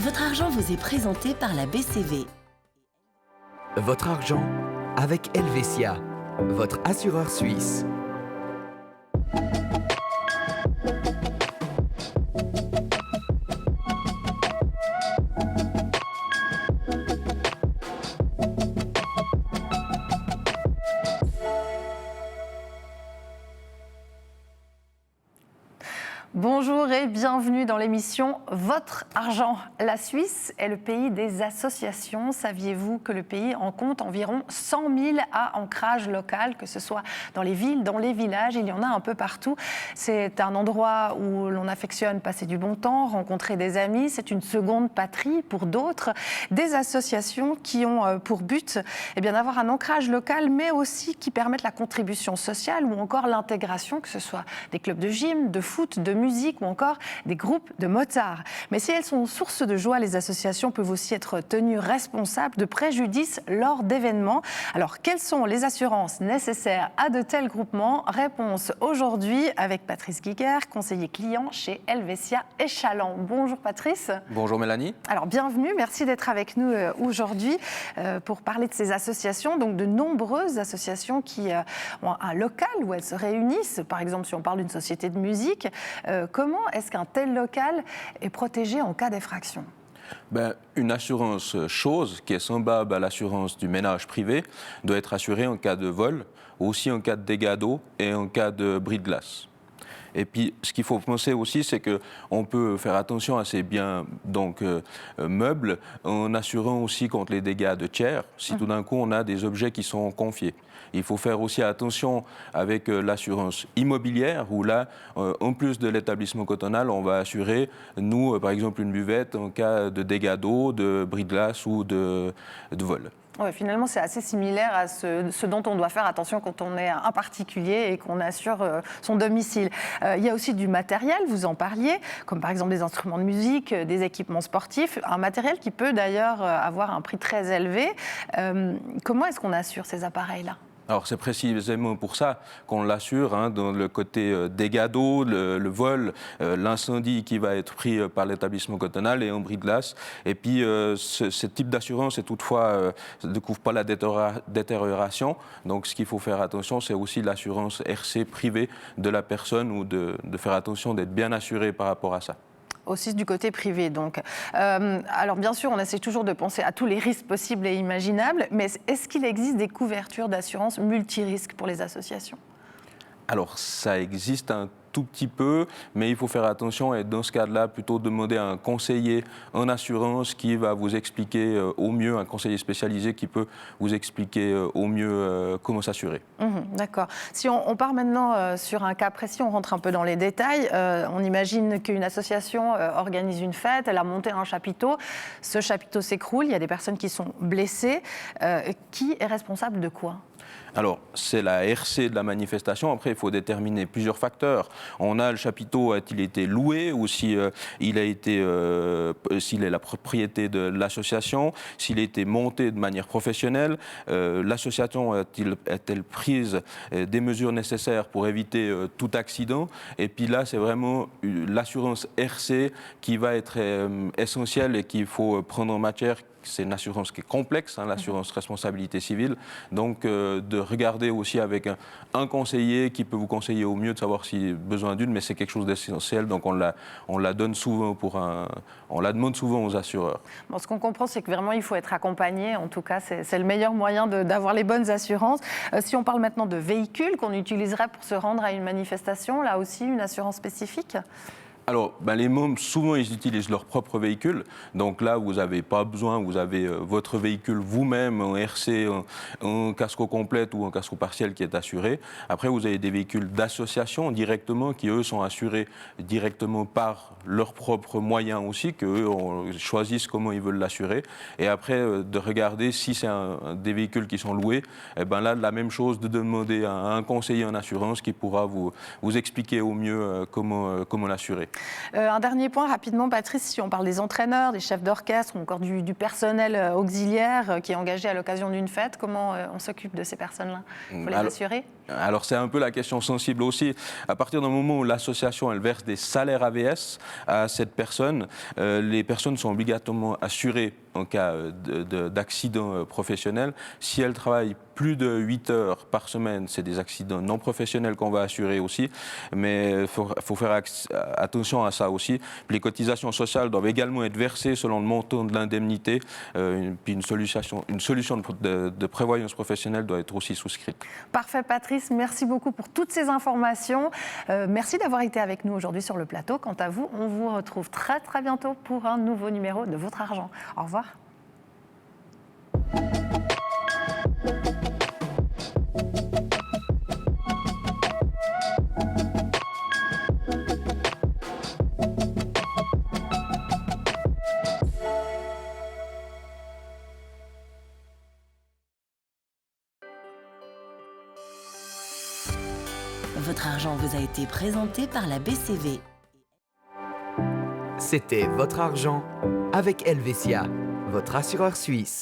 Votre argent vous est présenté par la BCV. Votre argent avec Helvetia, votre assureur suisse. Bonjour et bienvenue dans l'émission Votre argent. La Suisse est le pays des associations. Saviez-vous que le pays en compte environ 100 000 à ancrage local, que ce soit dans les villes, dans les villages, il y en a un peu partout. C'est un endroit où l'on affectionne passer du bon temps, rencontrer des amis. C'est une seconde patrie pour d'autres. Des associations qui ont pour but d'avoir un ancrage local, mais aussi qui permettent la contribution sociale ou encore l'intégration, que ce soit des clubs de gym, de foot, de musique ou encore des groupes de Mozart. Mais si elles sont source de joie, les associations peuvent aussi être tenues responsables de préjudices lors d'événements. Alors, quelles sont les assurances nécessaires à de tels groupements? Réponse aujourd'hui avec Patrice Guiguer, conseiller client chez Helvetia Échalant. Bonjour Patrice. Bonjour Mélanie. Alors, bienvenue, merci d'être avec nous aujourd'hui pour parler de ces associations, donc de nombreuses associations qui ont un local où elles se réunissent. Par exemple, si on parle d'une société de musique, comment est-ce qu'un tel local est protégé en cas d'effraction? Une assurance chose qui est semblable à l'assurance du ménage privé doit être assurée en cas de vol, aussi en cas de dégâts d'eau et en cas de bris de glace. Et puis, ce qu'il faut penser aussi, c'est qu'on peut faire attention à ces biens meubles en assurant aussi contre les dégâts de tiers, si tout d'un coup on a des objets qui sont confiés. Il faut faire aussi attention avec l'assurance immobilière, où là, en plus de l'établissement cantonal, on va assurer, nous, par exemple, une buvette en cas de dégâts d'eau, de bris de glace ou de vol. Ouais, finalement, c'est assez similaire à ce dont on doit faire attention quand on est un particulier et qu'on assure son domicile. Il y a aussi du matériel, vous en parliez, comme par exemple des instruments de musique, des équipements sportifs, un matériel qui peut d'ailleurs avoir un prix très élevé. Comment est-ce qu'on assure ces appareils-là ? Alors c'est précisément pour ça qu'on l'assure, dans le côté dégâts d'eau, le vol, l'incendie qui va être pris par l'établissement cantonal et un bris de glace. Et puis ce type d'assurance ne couvre pas la détérioration. Donc ce qu'il faut faire attention, c'est aussi l'assurance RC privée de la personne ou de faire attention d'être bien assuré par rapport à ça. Aussi du côté privé, donc. Alors, bien sûr, on essaie toujours de penser à tous les risques possibles et imaginables, mais est-ce qu'il existe des couvertures d'assurance multirisques pour les associations ? Alors, ça existe un tout petit peu, mais il faut faire attention et dans ce cas-là, plutôt demander à un conseiller en assurance qui va vous expliquer au mieux, un conseiller spécialisé qui peut vous expliquer au mieux comment s'assurer. D'accord. Si on part maintenant sur un cas précis, on rentre un peu dans les détails. On imagine qu'une association organise une fête, elle a monté un chapiteau, ce chapiteau s'écroule, il y a des personnes qui sont blessées. Qui est responsable de quoi ? Alors, c'est la RC de la manifestation. Après, il faut déterminer plusieurs facteurs. On a le chapiteau, a-t-il été loué ou s'il est la propriété de l'association, s'il a été monté de manière professionnelle, l'association a-t-elle prise des mesures nécessaires pour éviter tout accident. Et puis là, c'est vraiment l'assurance RC qui va être essentielle et qu'il faut prendre en matière. C'est une assurance qui est complexe, l'assurance responsabilité civile. Donc, de regarder aussi avec un conseiller qui peut vous conseiller au mieux de savoir s'il y a besoin d'une, mais c'est quelque chose d'essentiel. Donc, on la donne souvent on la demande souvent aux assureurs. Bon, ce qu'on comprend, c'est que vraiment, il faut être accompagné. En tout cas, c'est le meilleur moyen d'avoir les bonnes assurances. Si on parle maintenant de véhicules qu'on utiliserait pour se rendre à une manifestation, là aussi, une assurance spécifique ? Alors, les membres, souvent, ils utilisent leur propre véhicule. Donc là, vous n'avez pas besoin, vous avez votre véhicule vous-même, en RC, en casco complète ou en casco partiel qui est assuré. Après, vous avez des véhicules d'association directement qui, eux, sont assurés directement par leurs propres moyens aussi, qu'eux choisissent comment ils veulent l'assurer. Et après, de regarder si c'est des véhicules qui sont loués, là, la même chose, de demander à un conseiller en assurance qui pourra vous expliquer au mieux comment l'assurer. Un dernier point rapidement, Patrice, si on parle des entraîneurs, des chefs d'orchestre ou encore du personnel auxiliaire qui est engagé à l'occasion d'une fête, comment on s'occupe de ces personnes-là ? Il faut les assurer ? Alors c'est un peu la question sensible aussi. À partir du moment où l'association elle verse des salaires AVS à cette personne, les personnes sont obligatoirement assurées en cas d'accident professionnel. Si elles travaillent plus de 8 heures par semaine, c'est des accidents non professionnels qu'on va assurer aussi. Mais il faut faire attention à ça aussi. Puis les cotisations sociales doivent également être versées selon le montant de l'indemnité. Puis une solution de prévoyance professionnelle doit être aussi souscrite. Parfait, Patrice. Merci beaucoup pour toutes ces informations. Merci d'avoir été avec nous aujourd'hui sur le plateau. Quant à vous, on vous retrouve très très bientôt pour un nouveau numéro de Votre Argent. Au revoir. Votre argent vous a été présenté par la BCV. C'était Votre Argent avec Helvetia, votre assureur suisse.